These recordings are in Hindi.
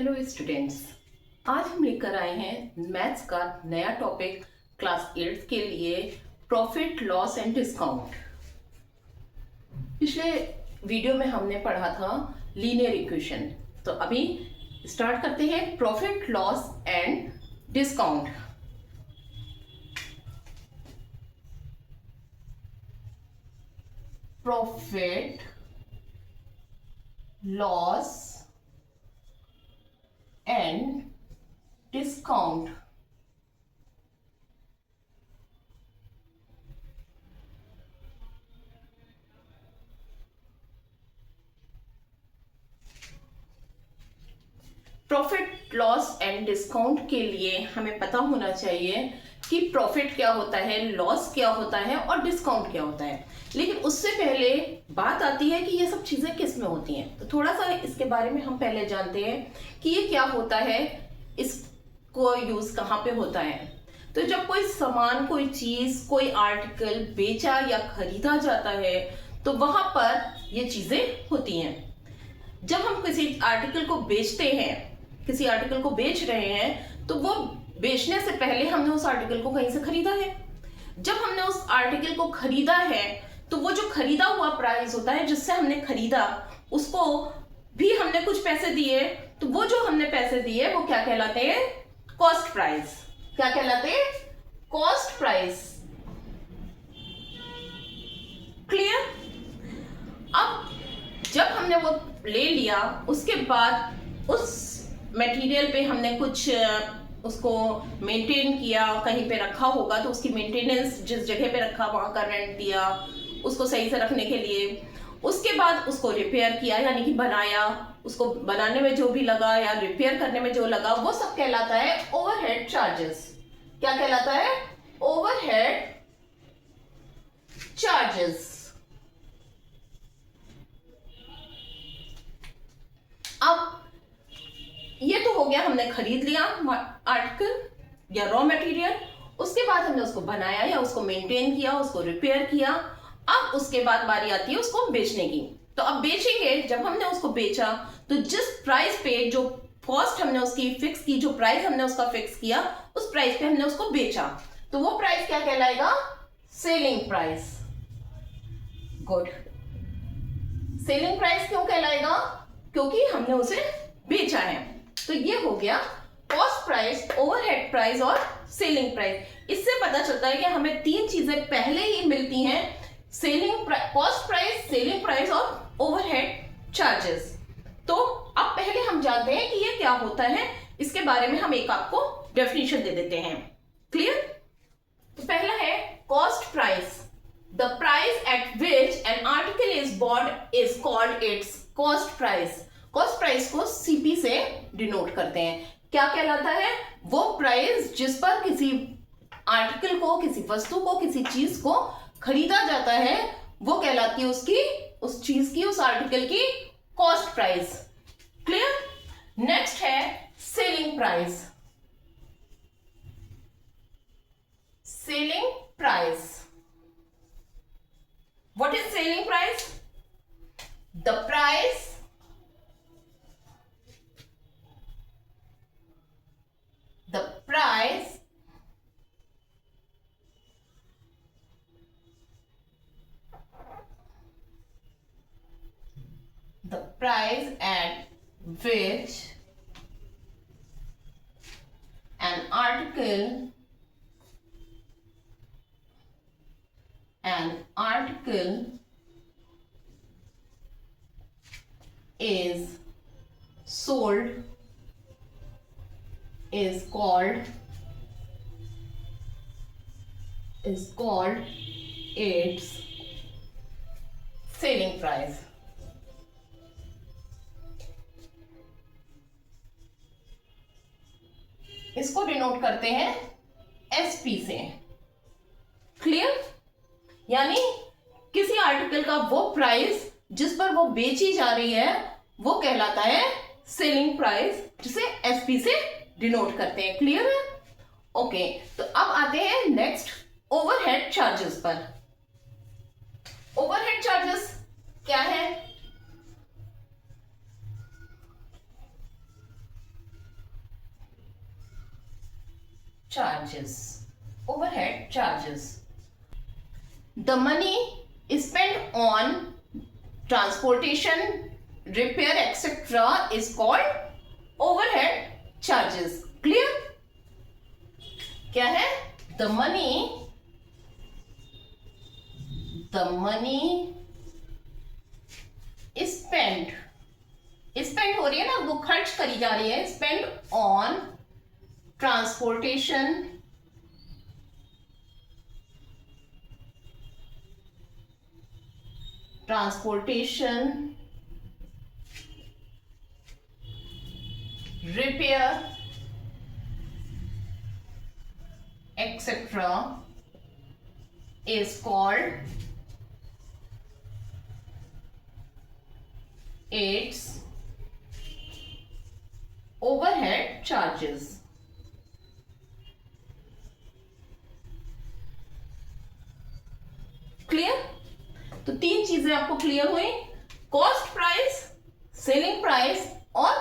हेलो स्टूडेंट्स, आज हम लेकर आए हैं मैथ्स का नया टॉपिक क्लास 8 के लिए प्रॉफिट लॉस एंड डिस्काउंट। पिछले वीडियो में हमने पढ़ा था लीनियर इक्वेशन, तो अभी स्टार्ट करते हैं profit loss and discount. Profit loss and discount. Profit loss and discount के लिए हमें पता होना चाहिए कि प्रॉफिट क्या होता है, लॉस क्या होता है और डिस्काउंट क्या होता है। लेकिन उससे पहले बात आती है कि ये सब चीजें किस में होती हैं, तो थोड़ा सा इसके बारे में हम पहले जानते हैं कि ये क्या होता है, इसको यूज कहाँ पे होता है। तो जब कोई सामान, कोई चीज, कोई आर्टिकल बेचा या खरीदा जाता है तो वहां पर ये चीजें होती हैं। जब हम किसी आर्टिकल को बेचते हैं, किसी आर्टिकल को बेच रहे हैं, तो वो बेचने से पहले हमने उस आर्टिकल को कहीं से खरीदा है। जब हमने उस आर्टिकल को खरीदा है तो वो जो खरीदा हुआ प्राइस होता है, जिससे हमने खरीदा, उसको भी हमने कुछ पैसे दिए, तो वो जो हमने पैसे दिए वो क्या कहलाते हैं? Cost price. क्या कहलाते हैं? Cost price. क्लियर? अब जब हमने वो ले लिया, उसके बाद उस मटेरियल पे हमने कुछ उसको मेंटेन किया, कहीं पे रखा होगा तो उसकी मेंटेनेंस, जिस जगह पे रखा वहां का रेंट दिया उसको सही से रखने के लिए। उसके बाद उसको रिपेयर किया, यानी कि बनाया, उसको बनाने में जो भी लगा या रिपेयर करने में जो लगा वो सब कहलाता है ओवरहेड चार्जेस। क्या कहलाता है? Overhead charges. अब ये तो हो गया, हमने खरीद लिया आर्टिकल या रॉ मटेरियल, उसके बाद हमने उसको बनाया या उसको मेंटेन किया, उसको रिपेयर किया। अब उसके बाद बारी आती है उसको बेचने की। तो अब बेचेंगे, जब हमने उसको बेचा तो जिस प्राइस पे, जो कॉस्ट हमने उसकी फिक्स की, जो प्राइस हमने उसका फिक्स किया, उस प्राइस पे हमने उसको बेचा, तो वो प्राइस क्या कहलाएगा? Selling price. Good. Selling price क्यों कहलाएगा? क्योंकि हमने उसे बेचा है। तो ये हो गया कॉस्ट प्राइस, ओवरहेड प्राइस और सेलिंग प्राइस। इससे पता चलता है कि हमें तीन चीजें पहले ही मिलती हैं: selling cost price, selling price और ओवरहेड चार्जेस। तो अब पहले हम जानते हैं कि ये क्या होता है, इसके बारे में हम एक आपको डेफिनेशन दे देते हैं। क्लियर? तो पहला है cost price. The price at which an article is bought is called its cost price. Cost price को सीपी से डिनोट करते हैं। क्या कहलाता है? वो प्राइस जिस पर किसी आर्टिकल को, किसी वस्तु को, किसी चीज को खरीदा जाता है, वो कहलाती है उसकी, उस चीज की, उस आर्टिकल की कॉस्ट प्राइस। क्लियर? नेक्स्ट है selling price. Selling price. What is selling price? The price the price at which an article is sold is called its selling price. इसको डिनोट करते हैं एसपी से। क्लियर? यानी किसी आर्टिकल का वो प्राइस जिस पर वो बेची जा रही है वो कहलाता है सेलिंग प्राइस, जिसे एसपी से डिनोट करते हैं। क्लियर है? ओके, तो अब आते हैं नेक्स्ट ओवरहेड चार्जेस पर। ओवरहेड चार्जेस क्या है? charges, overhead charges. The money spent on transportation, repair, etc. is called overhead charges. Clear? क्या है? The money spent हो रही है ना, वो खर्च करी जा रही है, spent on transportation, repair, etc. is called its overhead charges. Clear? तो तीन चीजें आपको क्लियर हुई, कॉस्ट प्राइस, सेलिंग प्राइस और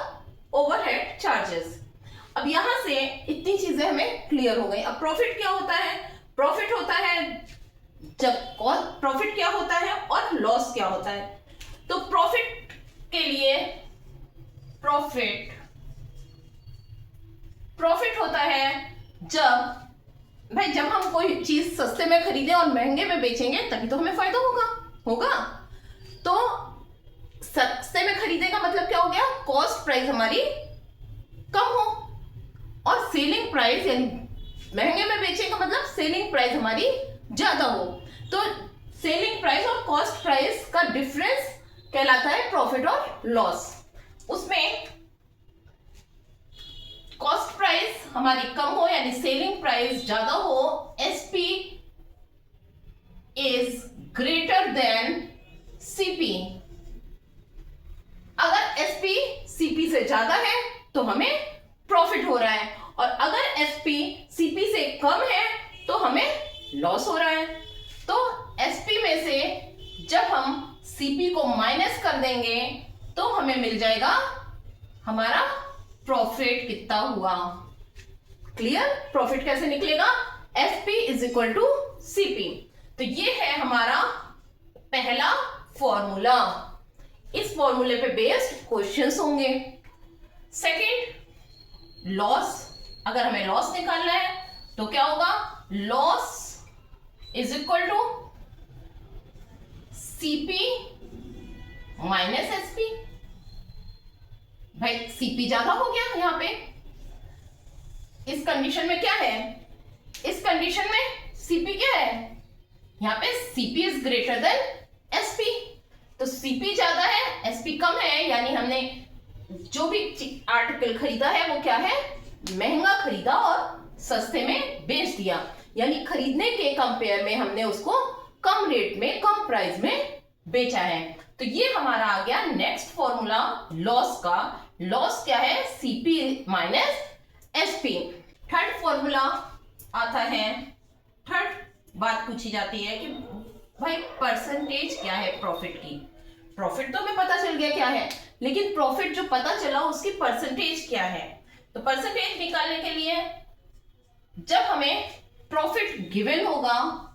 ओवरहेड चार्जेस। अब यहां से इतनी चीजें हमें क्लियर हो गई। अब प्रॉफिट क्या होता है? प्रॉफिट होता है जब प्रॉफिट क्या होता है और लॉस क्या होता है। तो प्रॉफिट के लिए प्रॉफिट होता है जब हम कोई चीज सस्ते में खरीदें और महंगे में बेचेंगे तभी तो हमें फायदा होगा। तो सस्ते में खरीदे का मतलब क्या हो गया? कॉस्ट प्राइस हमारी कम हो, और सेलिंग प्राइस यानी महंगे में बेचने का मतलब सेलिंग प्राइस हमारी ज्यादा हो। तो सेलिंग प्राइस और कॉस्ट प्राइस का डिफरेंस कहलाता है प्रॉफिट और लॉस। उसमें कॉस्ट प्राइस हमारी कम हो यानी सेलिंग प्राइस ज्यादा हो, SP is greater than CP. अगर एसपी सीपी से ज्यादा है तो हमें प्रॉफिट हो रहा है, और अगर एसपी सीपी से कम है तो हमें लॉस हो रहा है। तो एसपी में से जब हम सीपी को माइनस कर देंगे तो हमें मिल जाएगा हमारा प्रॉफिट कितना हुआ। क्लियर? प्रॉफिट कैसे निकलेगा? SP is equal to CP. तो ये है हमारा पहला फॉर्मूला। इस फॉर्मूले पे बेस्ड क्वेश्चंस होंगे। Second, loss. अगर हमें लॉस निकालना है तो क्या होगा? Loss is equal to CP minus SP. भाई सीपी ज्यादा हो गया यहां पे। इस कंडीशन में क्या है? इस कंडीशन में सीपी क्या है? यहां पे CP is greater than SP. तो सीपी ज्यादा है, एसपी कम है, यानी हमने जो भी आर्टिकल खरीदा है वो क्या है? महंगा खरीदा और सस्ते में बेच दिया। यानी खरीदने के कंपेयर में हमने उसको कम रेट में, कम प्राइस में बेचा है। तो ये हमारा आ गया नेक्स्ट फॉर्मूला लॉस का। लॉस क्या है? CP minus SP. Third formula आता है, थर्ड बात पूछी जाती है कि भाई परसेंटेज क्या है प्रॉफिट की। प्रॉफिट तो हमें पता चल गया क्या है, लेकिन प्रॉफिट जो पता चला उसकी परसेंटेज क्या है। तो परसेंटेज निकालने के लिए जब हमें प्रॉफिट गिवन होगा,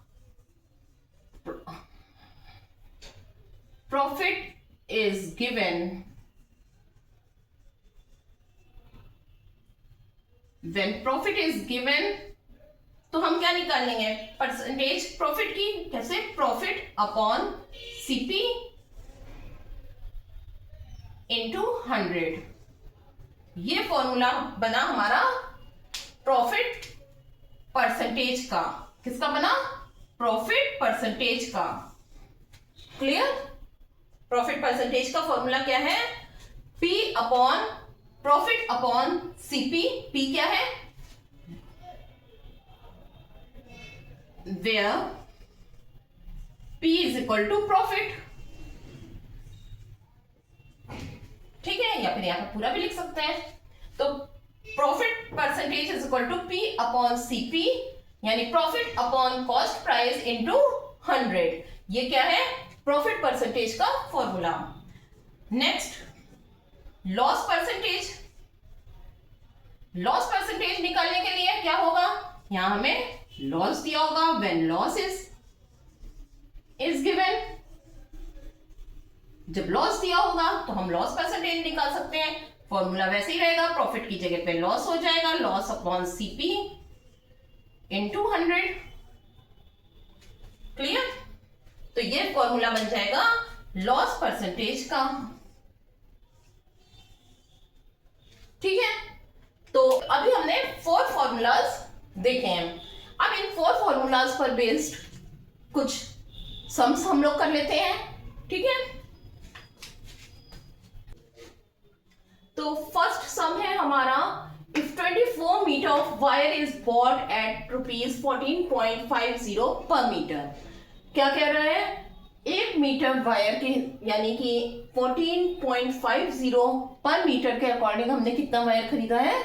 profit is given when profit is given, तो हम क्या निकाल लेंगे? परसेंटेज प्रॉफिट की। कैसे? Profit upon CP into 100। ये फॉर्मूला बना हमारा प्रॉफिट परसेंटेज का। किसका बना? प्रॉफिट परसेंटेज का। क्लियर? प्रॉफिट परसेंटेज का फॉर्मूला क्या है? P upon profit upon CP. P क्या है? Where P is equal to profit। ठीक है, या फिर यहां पर पूरा भी लिख सकते हैं। तो profit percentage is equal to P upon CP, यानी profit upon cost price into 100। ये क्या है? प्रॉफिट परसेंटेज का formula. Next, loss percentage. Loss percentage निकालने के लिए क्या होगा? यहां हमें लॉस दिया होगा, व्हेन लॉस इज गिवन। जब लॉस दिया होगा तो हम लॉस परसेंटेज निकाल सकते हैं। फॉर्मूला वैसे ही रहेगा, प्रॉफिट की जगह पे लॉस हो जाएगा, loss upon CP into 100। Clear? तो ये फॉर्मूला बन जाएगा लॉस परसेंटेज का। ठीक है, तो अभी हमने 4 फॉर्मूलाज देखे हैं। अब इन 4 फॉर्मूलाज पर बेस्ड कुछ सम्स हम लोग कर लेते हैं। ठीक है, तो फर्स्ट सम है हमारा, if 24 metre of wire is bought at ₹14.50 per metre. क्या कह रहा है? 1 मीटर वायर के यानी कि 14.50 पर मीटर के अकॉर्डिंग हमने कितना वायर खरीदा है?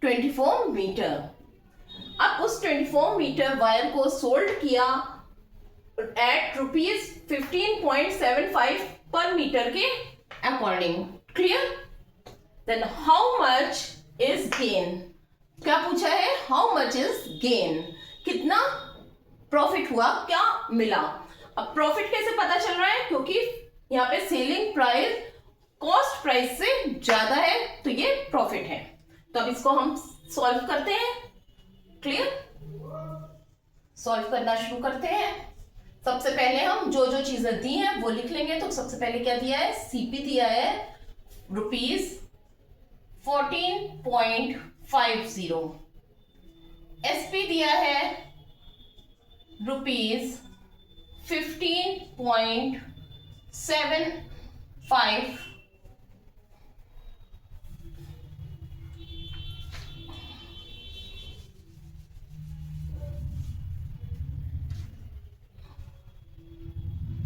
24 मीटर। अब उस 24 मीटर वायर को सोल्ड किया एट ₹15.75 पर मीटर के according. Clear? Then how much is gain? क्या पूछा है? How much is gain? कितना प्रॉफिट हुआ, क्या मिला? अब प्रॉफिट कैसे पता चल रहा है? क्योंकि यहाँ पे सेलिंग प्राइस कॉस्ट प्राइस से ज्यादा है, तो ये प्रॉफिट है। तो अब इसको हम सॉल्व करते हैं। क्लियर? सॉल्व करना शुरू करते हैं। सबसे पहले हम जो जो चीजें दी हैं वो लिख लेंगे। तो सबसे पहले क्या दिया है? सीपी दिया है ₹14.50, एसपी दिया है ₹15.75,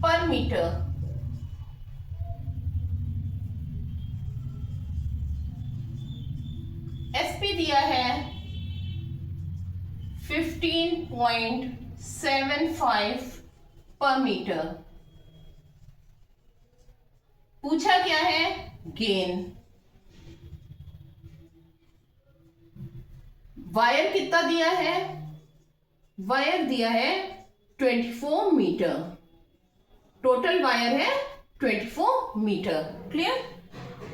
पर मीटर। एसपी दिया है 15.75 पर मीटर। पूछा क्या है? गेन। वायर कितना दिया है? वायर दिया है 24 मीटर। टोटल वायर है 24 मीटर। क्लियर?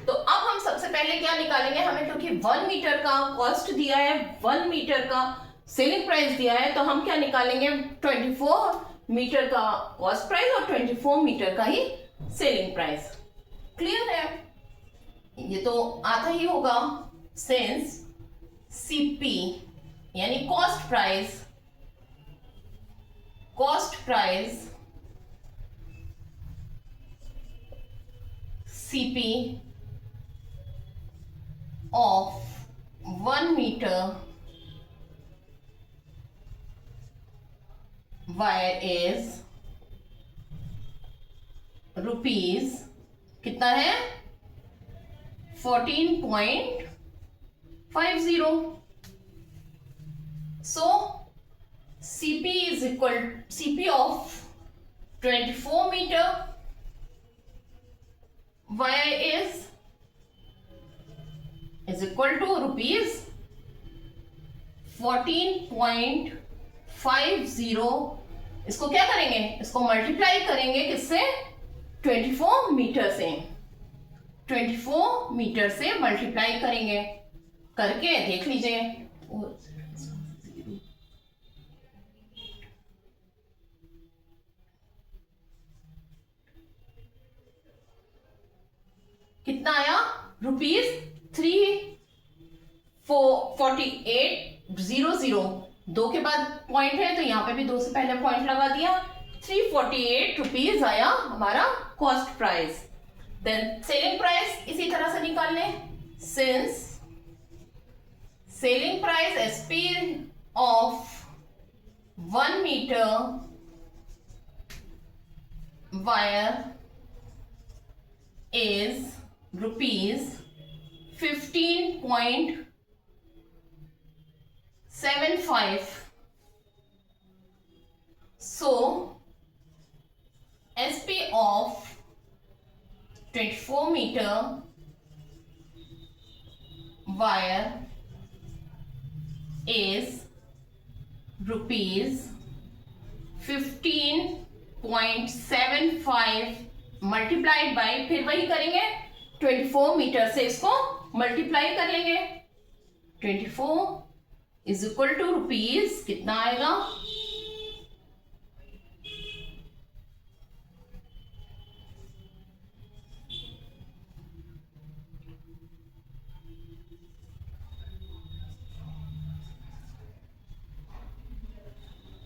तो अब हम सबसे पहले क्या निकालेंगे? हमें क्योंकि 1 मीटर का कॉस्ट दिया है, 1 मीटर का सेलिंग प्राइस दिया है, तो हम क्या निकालेंगे? 24 मीटर का कॉस्ट प्राइस और 24 मीटर का ही सेलिंग प्राइस। क्लियर है? ये तो आता ही होगा। सिंस सीपी यानी cost price CP of 1 meter wire is rupees कितना है? 14.50. So CP of 24 meter wire is equal to ₹14.50. इसको क्या करेंगे? इसको मल्टीप्लाई करेंगे किससे? 24 मीटर से। 24 मीटर से मल्टीप्लाई करेंगे। करके देख लीजिए। कितना आया? ₹348.00। 2 के बाद पॉइंट है तो यहां पे भी 2 से पहले पॉइंट लगा दिया। ₹348 आया हमारा cost price. Then selling price इसी तरह से निकाल लें। Since selling price SP of 1 metre wire is ₹15.75. So SP of 24 meter wire is rupees 15.75 multiplied by, फिर वही करेंगे 24 मीटर से इसको मल्टीप्लाई कर लेंगे। 24 इज इक्वल टू रुपीज कितना आएगा,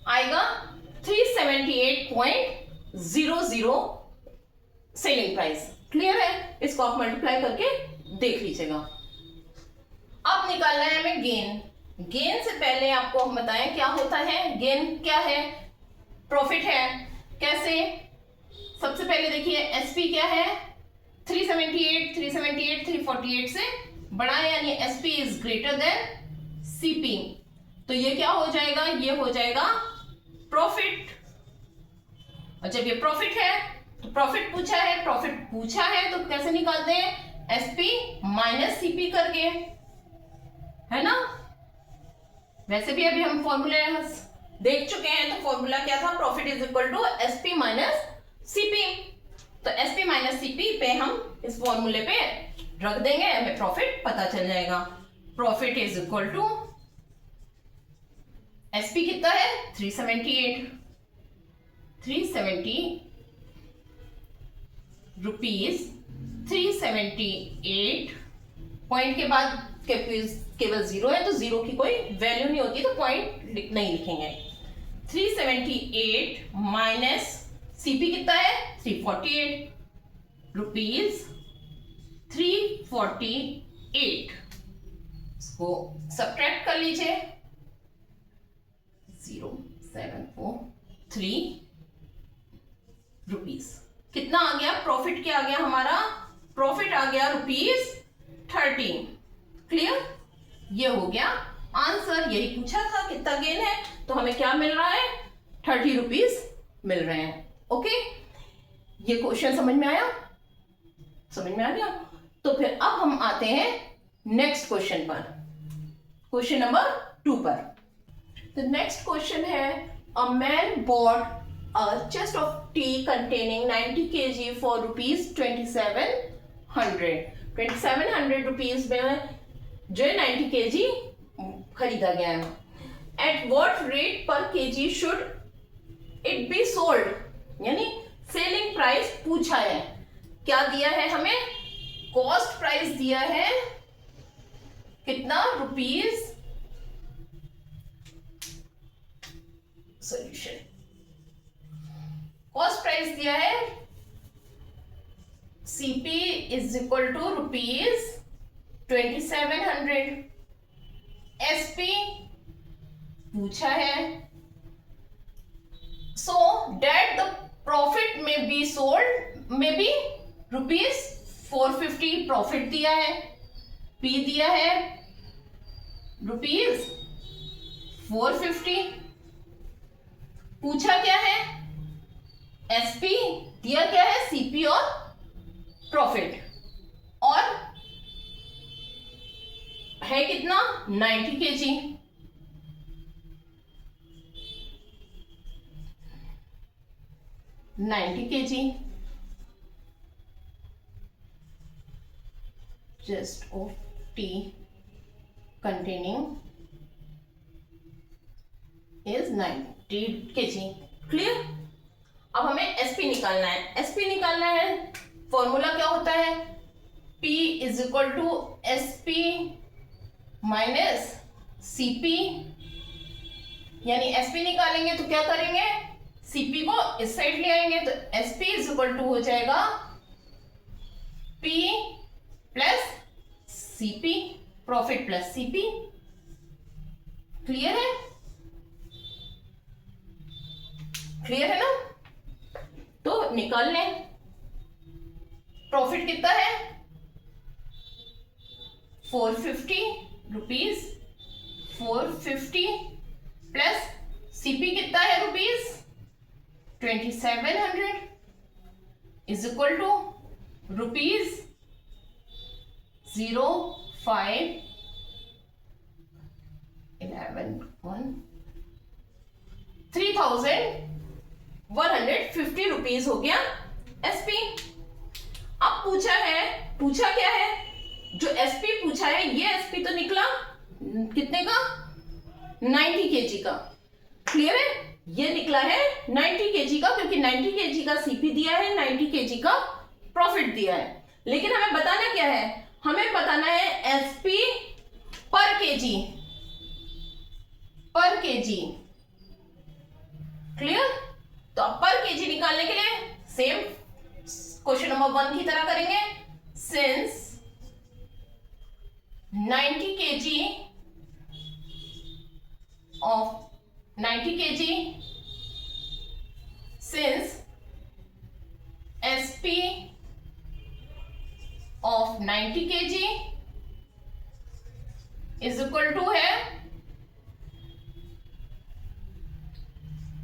आएगा 378.00 सेलिंग प्राइस। क्लियर है, इसको आप मल्टीप्लाई करके देख लीजिएगा। अब निकालना है हमें गेन। गेन से पहले आपको हम बताएं क्या होता है। गेन क्या है, प्रॉफिट है। कैसे, सबसे पहले देखिए एसपी क्या है, 348 से बड़ा है, यानी SP is greater than CP. तो ये क्या हो जाएगा, ये हो जाएगा प्रॉफिट। और जब ये प्रॉफिट है तो प्रॉफिट पूछा है तो कैसे निकालते हैं, एसपी माइनस सीपी करके, है ना। वैसे भी अभी हम फॉर्मूला देख चुके हैं, तो फॉर्मूला क्या था, profit is equal to SP minus CP. तो एसपी माइनस सीपी पे हम इस फॉर्मूले पे रख देंगे, हमें प्रॉफिट पता चल जाएगा। Profit is equal to SP कितना है, 378 रुपीज, 378 पॉइंट के बाद केवल जीरो है, तो जीरो की कोई वैल्यू नहीं होती, तो पॉइंट नहीं लिखेंगे। 378 माइनस सीपी कितना है, 348 रुपीज 348, इसको सब्ट्रैक्ट कर लीजिए, 0743 रुपीज। कितना आ गया, प्रॉफिट क्या आ गया हमारा, प्रॉफिट आ गया ₹13। क्लियर, ये हो गया आंसर। यही पूछा था कितना गेन है, तो हमें क्या मिल रहा है, 30 रुपीज मिल रहे हैं। ओके, ये क्वेश्चन समझ में आया, समझ में आ गया। तो फिर अब हम आते हैं नेक्स्ट क्वेश्चन पर, क्वेश्चन नंबर 2 पर। The next question है, a man bought a chest of tea containing 90 kg for rupees 2700। 2700 rupees में जो 90 kg खरीदा गया है। At what rate per kg should it be sold? यानी सेलिंग प्राइस पूछा है, क्या दिया है हमें, कॉस्ट प्राइस दिया है कितना, रुपीज, सॉल्यूशन, कॉस्ट प्राइस दिया है CP is equal to rupees 2700, SP पूछा है, सो डेट द प्रॉफिट में बी सोल्ड में बी रुपीज 450 प्रॉफिट दिया है, पी दिया है रुपीज 450, पूछा क्या है, एसपी दिया क्या है, सीपी और प्रॉफिट, और है कितना 90 kg। just of tea containing is 90 kg। Clear, अब हमें एसपी निकालना है। एसपी निकालना है, फॉर्मूला क्या होता है, P is equal to SP minus CP, यानी एसपी निकालेंगे तो क्या करेंगे, सीपी को इस साइड ले आएंगे, तो एसपी इज इक्वल टू हो जाएगा P plus CP, profit plus CP. Clear है, क्लियर है ना। तो निकाल लें, प्रॉफिट कितना है 450 रुपीज, 450 प्लस सीपी कितना है rupees 2700 is equal to rupees 0511 3150 rupees हो गया एसपी। अब पूछा क्या है, जो एसपी पूछा है ये एसपी तो निकला कितने का, 90 केजी का। क्लियर है, ये निकला है 90 केजी का, क्योंकि 90 केजी का सीपी दिया है, 90 केजी का प्रॉफिट दिया है। लेकिन हमें बताना क्या है, हमें बताना है एसपी पर केजी, पर केजी। क्लियर, तो अब पर केजी निकालने के लिए सेम क्वेश्चन नंबर 1 की तरह करेंगे। Since 90 KG of 90 kg, since SP of 90 kg is equal to है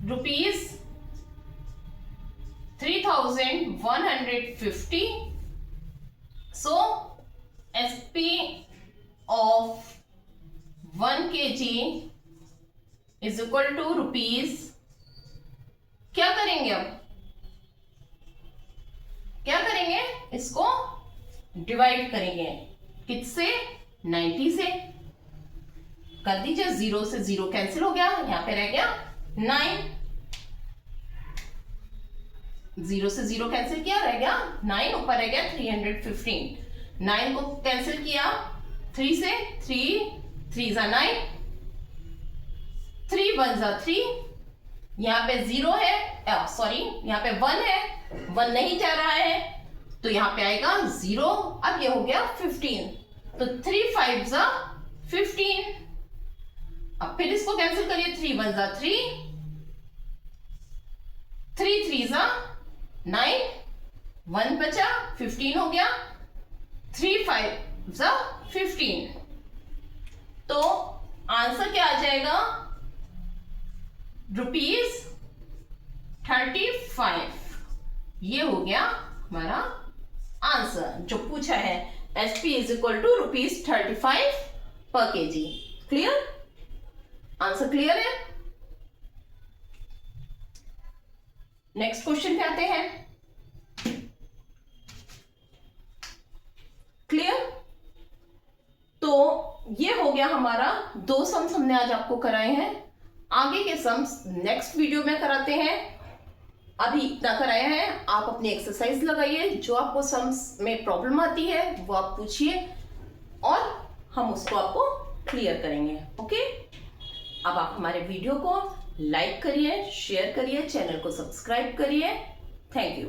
रुपीज 3150। so SP of 1 kg is equal to rupees, क्या करेंगे अब, क्या करेंगे, इसको डिवाइड करेंगे किससे, 90 से। कर दीजिए, 0 से 0 कैंसिल हो गया, यहां पे रह गया 9, 0 से 0 कैंसिल किया, रह गया 9, ऊपर रह गया 315। 9 को कैंसिल किया 3 से, 3 जा 9, 3 1 जा 3, यहां पे 0 है, सॉरी यहां पे 1 है, 1 नहीं जा रहा है तो यहां पे आएगा 0। अब ये हो गया 15, तो 3 5 जा 15। अब फिर इसको कैंसिल करिए, 3 1 जा 3, 3 3 जा 9, 1 बचा 15 हो गया, 3 5 जा 15। तो आंसर क्या आ जाएगा, ₹35। ये हो गया हमारा आंसर जो पूछा है, एसपी इज इक्वल टू ₹35 पर केजी। क्लियर, आंसर क्लियर है। नेक्स्ट क्वेश्चन पे आते हैं। क्लियर, तो ये हो गया हमारा 2 सम्स हमने आज आपको कराए हैं। आगे के सम्स नेक्स्ट वीडियो में कराते हैं। अभी इतना कराया है, आप अपनी एक्सरसाइज लगाइए, जो आपको सम्स में प्रॉब्लम आती है वो आप पूछिए और हम उसको आपको क्लियर करेंगे। ओके, अब आप हमारे वीडियो को लाइक करिए, शेयर करिए, चैनल को सब्सक्राइब करिए। Thank you.